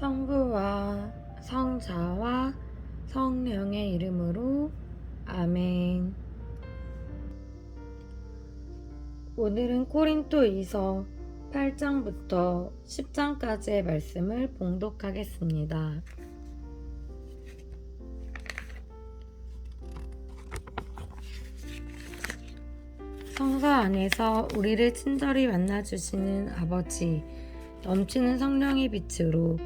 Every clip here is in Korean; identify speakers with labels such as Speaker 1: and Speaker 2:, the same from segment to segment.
Speaker 1: 성부와 성자와 성령의 이름으로 아멘. 오늘은 고린도이서 8장부터 10장까지의 말씀을 봉독하겠습니다. 성서 안에서 우리를 친절히 만나주시는 아버지, 넘치는 성령의 빛으로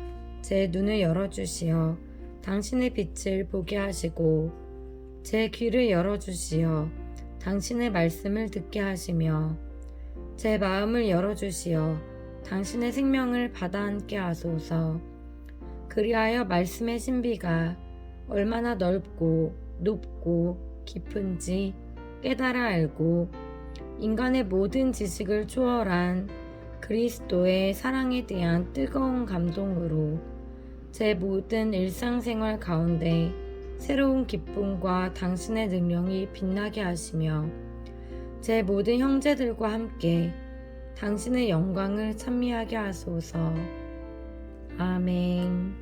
Speaker 1: 제 눈을 열어주시어 당신의 빛을 보게 하시고, 제 귀를 열어주시어 당신의 말씀을 듣게 하시며, 제 마음을 열어주시어 당신의 생명을 받아 안게 하소서. 그리하여 말씀의 신비가 얼마나 넓고 높고 깊은지 깨달아 알고, 인간의 모든 지식을 초월한 그리스도의 사랑에 대한 뜨거운 감동으로 제 모든 일상생활 가운데 새로운 기쁨과 당신의 능력이 빛나게 하시며, 제 모든 형제들과 함께 당신의 영광을 찬미하게 하소서. 아멘.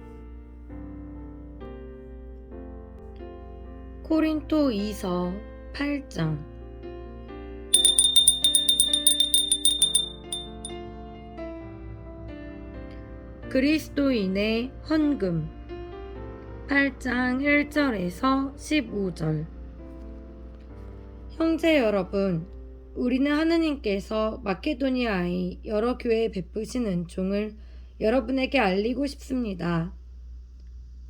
Speaker 1: 고린도이서 8장. 그리스도인의 헌금. 8장 1절에서 15절. 형제 여러분, 우리는 하느님께서 마케도니아의 여러 교회에 베푸신 은총을 여러분에게 알리고 싶습니다.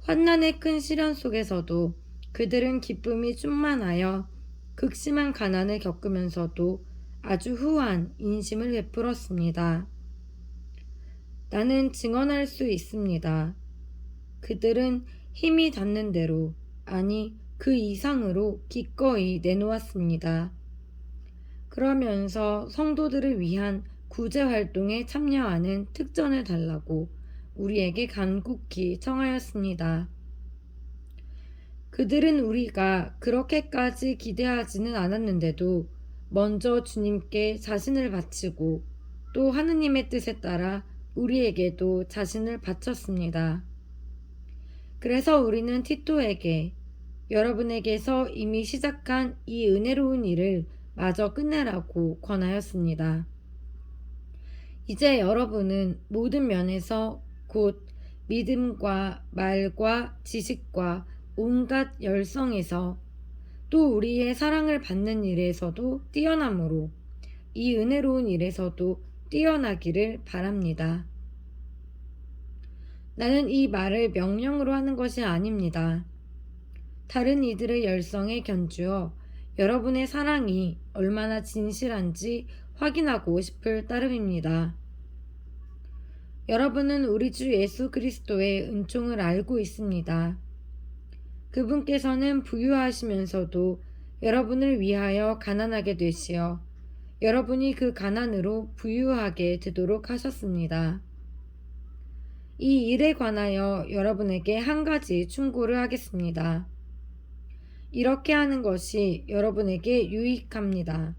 Speaker 1: 환난의 큰 시련 속에서도 그들은 기쁨이 충만하여 극심한 가난을 겪으면서도 아주 후한 인심을 베풀었습니다. 나는 증언할 수 있습니다. 그들은 힘이 닿는 대로, 아니 그 이상으로 기꺼이 내놓았습니다. 그러면서 성도들을 위한 구제 활동에 참여하는 특전을 달라고 우리에게 간곡히 청하였습니다. 그들은 우리가 그렇게까지 기대하지는 않았는데도 먼저 주님께 자신을 바치고 또 하느님의 뜻에 따라 우리에게도 자신을 바쳤습니다. 그래서 우리는 티토에게 여러분에게서 이미 시작한 이 은혜로운 일을 마저 끝내라고 권하였습니다. 이제 여러분은 모든 면에서 곧 믿음과 말과 지식과 온갖 열성에서 또 우리의 사랑을 받는 일에서도 뛰어남으로 이 은혜로운 일에서도 뛰어나기를 바랍니다. 나는 이 말을 명령으로 하는 것이 아닙니다. 다른 이들의 열성에 견주어 여러분의 사랑이 얼마나 진실한지 확인하고 싶을 따름입니다. 여러분은 우리 주 예수 그리스도의 은총을 알고 있습니다. 그분께서는 부유하시면서도 여러분을 위하여 가난하게 되시어 여러분이 그 가난으로 부유하게 되도록 하셨습니다. 이 일에 관하여 여러분에게 한 가지 충고를 하겠습니다. 이렇게 하는 것이 여러분에게 유익합니다.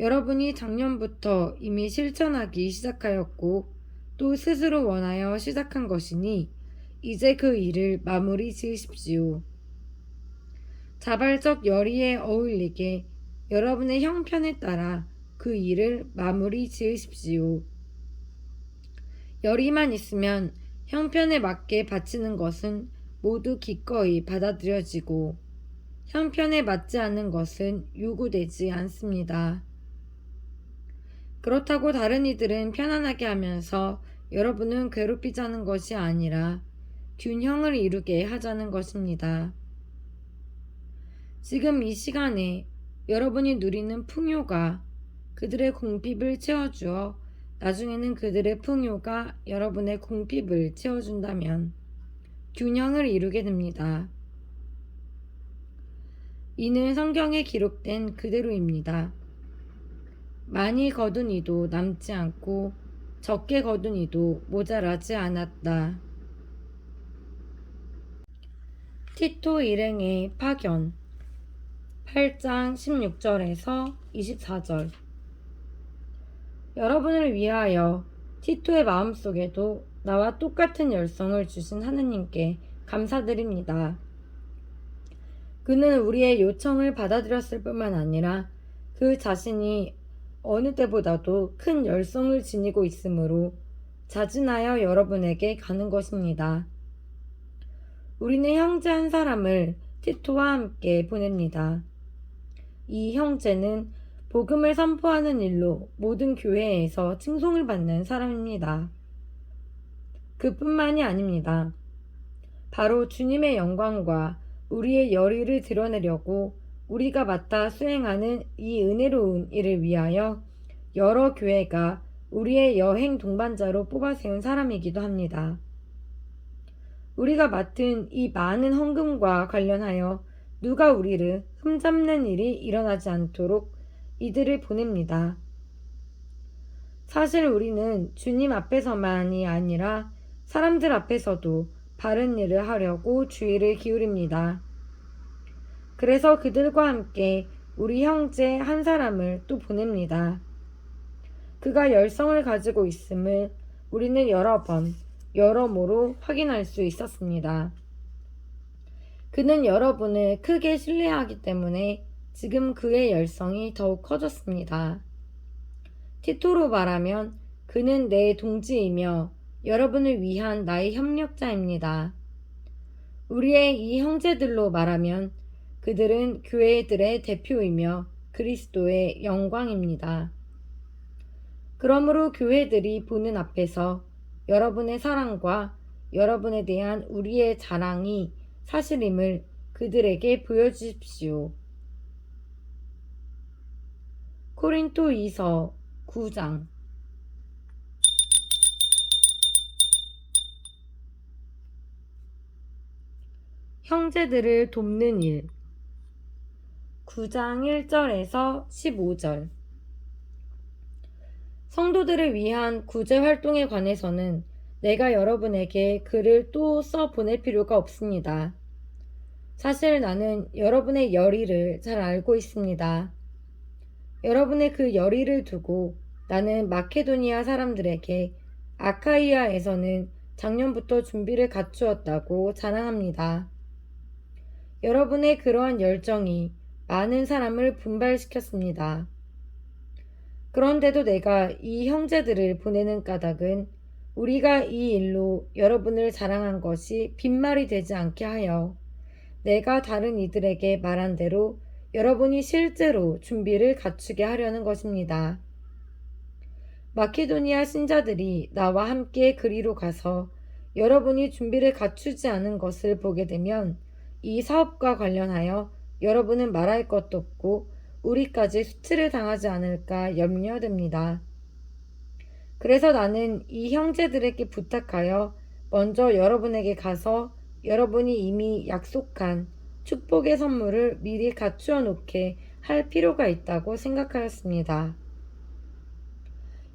Speaker 1: 여러분이 작년부터 이미 실천하기 시작하였고 또 스스로 원하여 시작한 것이니 이제 그 일을 마무리 지으십시오. 자발적 열의에 어울리게 여러분의 형편에 따라 그 일을 마무리 지으십시오. 열의만 있으면 형편에 맞게 바치는 것은 모두 기꺼이 받아들여지고 형편에 맞지 않는 것은 요구되지 않습니다. 그렇다고 다른 이들은 편안하게 하면서 여러분은 괴롭히자는 것이 아니라 균형을 이루게 하자는 것입니다. 지금 이 시간에 여러분이 누리는 풍요가 그들의 궁핍을 채워주어 나중에는 그들의 풍요가 여러분의 궁핍을 채워준다면 균형을 이루게 됩니다. 이는 성경에 기록된 그대로입니다. 많이 거둔 이도 남지 않고 적게 거둔 이도 모자라지 않았다. 티토 일행의 파견. 8장 16절에서 24절. 여러분을 위하여 티토의 마음속에도 나와 똑같은 열성을 주신 하느님께 감사드립니다. 그는 우리의 요청을 받아들였을 뿐만 아니라 그 자신이 어느 때보다도 큰 열성을 지니고 있으므로 자진하여 여러분에게 가는 것입니다. 우리는 형제 한 사람을 티토와 함께 보냅니다. 이 형제는 복음을 선포하는 일로 모든 교회에서 칭송을 받는 사람입니다. 그뿐만이 아닙니다. 바로 주님의 영광과 우리의 열의를 드러내려고 우리가 맡아 수행하는 이 은혜로운 일을 위하여 여러 교회가 우리의 여행 동반자로 뽑아 세운 사람이기도 합니다. 우리가 맡은 이 많은 헌금과 관련하여 누가 우리를 흠잡는 일이 일어나지 않도록 이들을 보냅니다. 사실 우리는 주님 앞에서만이 아니라 사람들 앞에서도 바른 일을 하려고 주의를 기울입니다. 그래서 그들과 함께 우리 형제 한 사람을 또 보냅니다. 그가 열성을 가지고 있음을 우리는 여러 번, 여러모로 확인할 수 있었습니다. 그는 여러분을 크게 신뢰하기 때문에 지금 그의 열성이 더욱 커졌습니다. 티토로 말하면 그는 내 동지이며 여러분을 위한 나의 협력자입니다. 우리의 이 형제들로 말하면 그들은 교회들의 대표이며 그리스도의 영광입니다. 그러므로 교회들이 보는 앞에서 여러분의 사랑과 여러분에 대한 우리의 자랑이 사실임을 그들에게 보여주십시오. 코린토 2서 9장. 형제들을 돕는 일. 9장 1절에서 15절. 성도들을 위한 구제 활동에 관해서는 내가 여러분에게 글을 또 써 보낼 필요가 없습니다. 사실 나는 여러분의 열의를 잘 알고 있습니다. 여러분의 그 열의를 두고 나는 마케도니아 사람들에게 아카이아에서는 작년부터 준비를 갖추었다고 자랑합니다. 여러분의 그러한 열정이 많은 사람을 분발시켰습니다. 그런데도 내가 이 형제들을 보내는 까닭은 우리가 이 일로 여러분을 자랑한 것이 빈말이 되지 않게 하여 내가 다른 이들에게 말한 대로 여러분이 실제로 준비를 갖추게 하려는 것입니다. 마케도니아 신자들이 나와 함께 그리로 가서 여러분이 준비를 갖추지 않은 것을 보게 되면 이 사업과 관련하여 여러분은 말할 것도 없고 우리까지 수치를 당하지 않을까 염려됩니다. 그래서 나는 이 형제들에게 부탁하여 먼저 여러분에게 가서 여러분이 이미 약속한 축복의 선물을 미리 갖추어 놓게 할 필요가 있다고 생각하였습니다.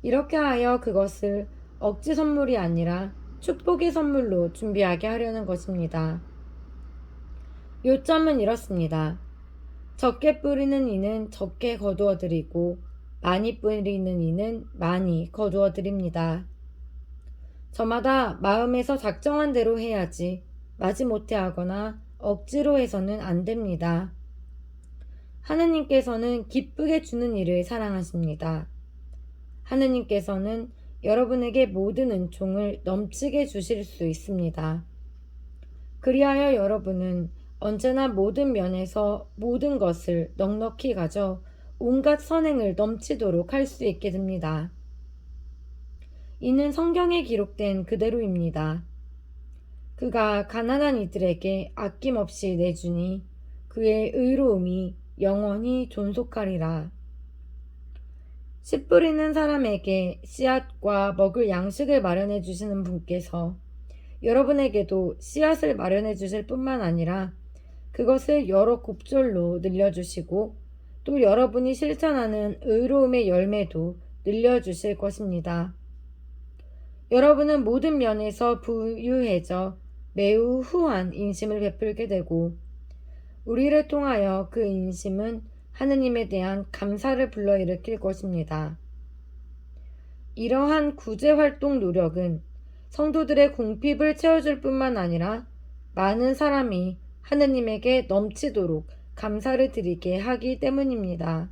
Speaker 1: 이렇게 하여 그것을 억지 선물이 아니라 축복의 선물로 준비하게 하려는 것입니다. 요점은 이렇습니다. 적게 뿌리는 이는 적게 거두어 드리고 많이 뿌리는 이는 많이 거두어 드립니다. 저마다 마음에서 작정한 대로 해야지 마지못해 하거나 억지로 해서는 안 됩니다. 하느님께서는 기쁘게 주는 일을 사랑하십니다. 하느님께서는 여러분에게 모든 은총을 넘치게 주실 수 있습니다. 그리하여 여러분은 언제나 모든 면에서 모든 것을 넉넉히 가져 온갖 선행을 넘치도록 할 수 있게 됩니다. 이는 성경에 기록된 그대로입니다. 그가 가난한 이들에게 아낌없이 내주니 그의 의로움이 영원히 존속하리라. 씨 뿌리는 사람에게 씨앗과 먹을 양식을 마련해 주시는 분께서 여러분에게도 씨앗을 마련해 주실 뿐만 아니라 그것을 여러 곱절로 늘려주시고 또 여러분이 실천하는 의로움의 열매도 늘려주실 것입니다. 여러분은 모든 면에서 부유해져 매우 후한 인심을 베풀게 되고 우리를 통하여 그 인심은 하느님에 대한 감사를 불러일으킬 것입니다. 이러한 구제활동 노력은 성도들의 궁핍을 채워줄 뿐만 아니라 많은 사람이 하느님에게 넘치도록 감사를 드리게 하기 때문입니다.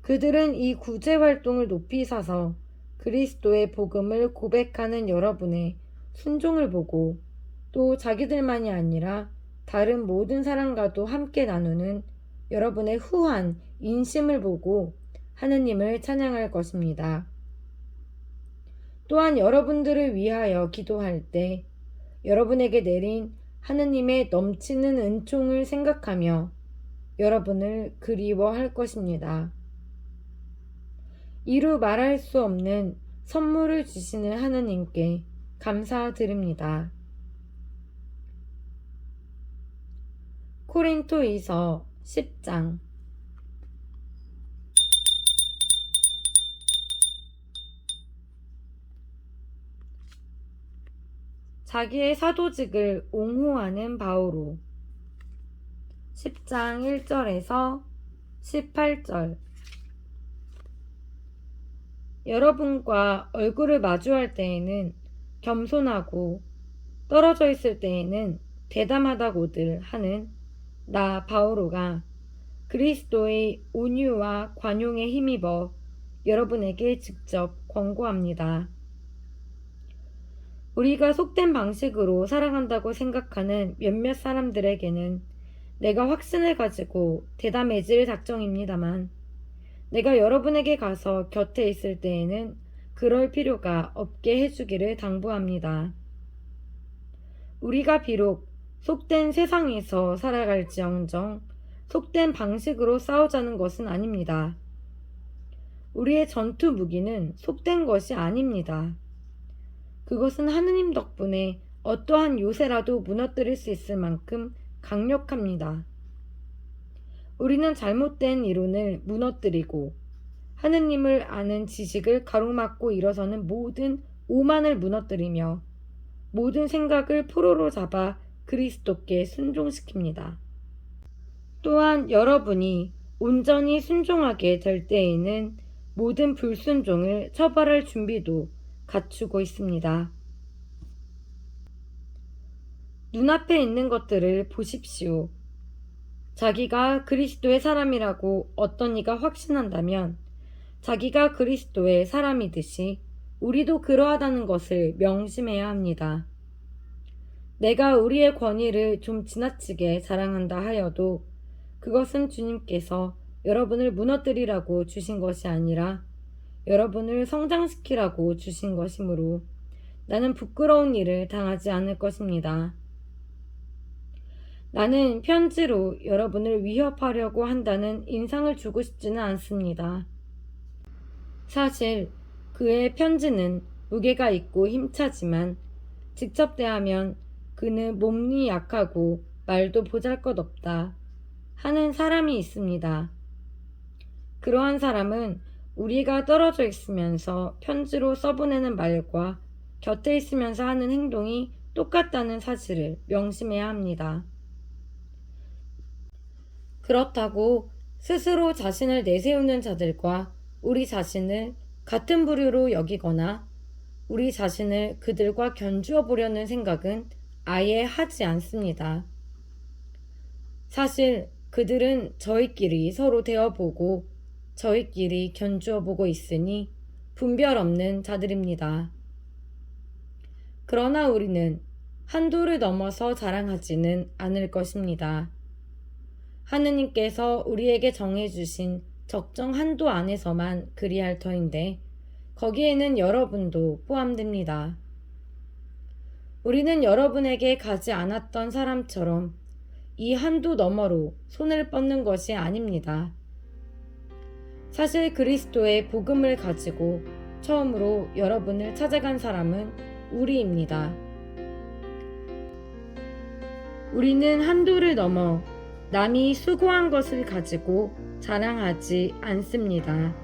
Speaker 1: 그들은 이 구제 활동을 높이 사서 그리스도의 복음을 고백하는 여러분의 순종을 보고 또 자기들만이 아니라 다른 모든 사람과도 함께 나누는 여러분의 후한 인심을 보고 하느님을 찬양할 것입니다. 또한 여러분들을 위하여 기도할 때 여러분에게 내린 하느님의 넘치는 은총을 생각하며 여러분을 그리워할 것입니다. 이루 말할 수 없는 선물을 주시는 하느님께 감사드립니다. 코린토이서 10장. 자기의 사도직을 옹호하는 바오로. 10장 1절에서 18절. 여러분과 얼굴을 마주할 때에는 겸손하고 떨어져 있을 때에는 대담하다고들 하는 나 바오로가 그리스도의 온유와 관용에 힘입어 여러분에게 직접 권고합니다. 우리가 속된 방식으로 살아간다고 생각하는 몇몇 사람들에게는 내가 확신을 가지고 대담해질 작정입니다만 내가 여러분에게 가서 곁에 있을 때에는 그럴 필요가 없게 해주기를 당부합니다. 우리가 비록 속된 세상에서 살아갈지언정 속된 방식으로 싸우자는 것은 아닙니다. 우리의 전투 무기는 속된 것이 아닙니다. 그것은 하느님 덕분에 어떠한 요새라도 무너뜨릴 수 있을 만큼 강력합니다. 우리는 잘못된 이론을 무너뜨리고 하느님을 아는 지식을 가로막고 일어서는 모든 오만을 무너뜨리며 모든 생각을 포로로 잡아 그리스도께 순종시킵니다. 또한 여러분이 온전히 순종하게 될 때에는 모든 불순종을 처벌할 준비도 갖추고 있습니다. 눈앞에 있는 것들을 보십시오. 자기가 그리스도의 사람이라고 어떤 이가 확신한다면 자기가 그리스도의 사람이듯이 우리도 그러하다는 것을 명심해야 합니다. 내가 우리의 권위를 좀 지나치게 자랑한다 하여도 그것은 주님께서 여러분을 무너뜨리라고 주신 것이 아니라 여러분을 성장시키라고 주신 것이므로 나는 부끄러운 일을 당하지 않을 것입니다. 나는 편지로 여러분을 위협하려고 한다는 인상을 주고 싶지는 않습니다. 사실 그의 편지는 무게가 있고 힘차지만 직접 대하면 그는 몸이 약하고 말도 보잘것없다 하는 사람이 있습니다. 그러한 사람은 우리가 떨어져 있으면서 편지로 써보내는 말과 곁에 있으면서 하는 행동이 똑같다는 사실을 명심해야 합니다. 그렇다고 스스로 자신을 내세우는 자들과 우리 자신을 같은 부류로 여기거나 우리 자신을 그들과 견주어 보려는 생각은 아예 하지 않습니다. 사실 그들은 저희끼리 서로 대어보고 저희끼리 견주어 보고 있으니 분별 없는 자들입니다. 그러나 우리는 한도를 넘어서 자랑하지는 않을 것입니다. 하느님께서 우리에게 정해주신 적정 한도 안에서만 그리할 터인데 거기에는 여러분도 포함됩니다. 우리는 여러분에게 가지 않았던 사람처럼 이 한도 너머로 손을 뻗는 것이 아닙니다. 사실 그리스도의 복음을 가지고 처음으로 여러분을 찾아간 사람은 우리입니다. 우리는 한도를 넘어 남이 수고한 것을 가지고 자랑하지 않습니다.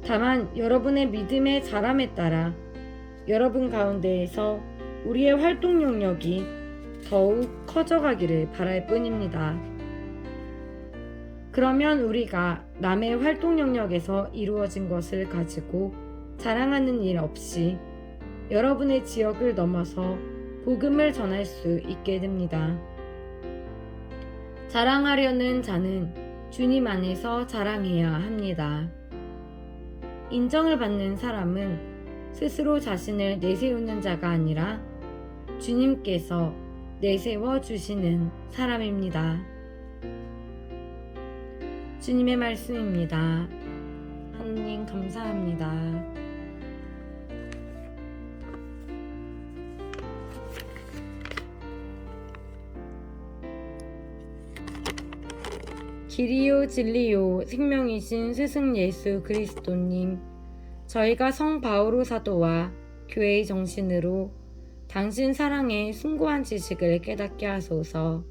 Speaker 1: 다만 여러분의 믿음의 자람에 따라 여러분 가운데에서 우리의 활동 영역이 더욱 커져가기를 바랄 뿐입니다. 그러면 우리가 남의 활동 영역에서 이루어진 것을 가지고 자랑하는 일 없이 여러분의 지역을 넘어서 복음을 전할 수 있게 됩니다. 자랑하려는 자는 주님 안에서 자랑해야 합니다. 인정을 받는 사람은 스스로 자신을 내세우는 자가 아니라 주님께서 내세워 주시는 사람입니다. 주님의 말씀입니다. 하나님 감사합니다. 길이요 진리요 생명이신 스승 예수 그리스도님, 저희가 성 바오로 사도와 교회의 정신으로 당신 사랑의 숭고한 지식을 깨닫게 하소서.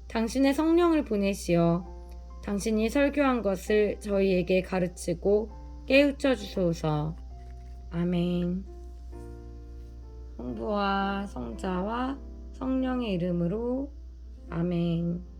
Speaker 1: 당신의 성령을 보내시어 당신이 설교한 것을 저희에게 가르치고 깨우쳐 주소서. 아멘. 성부와 성자와 성령의 이름으로 아멘.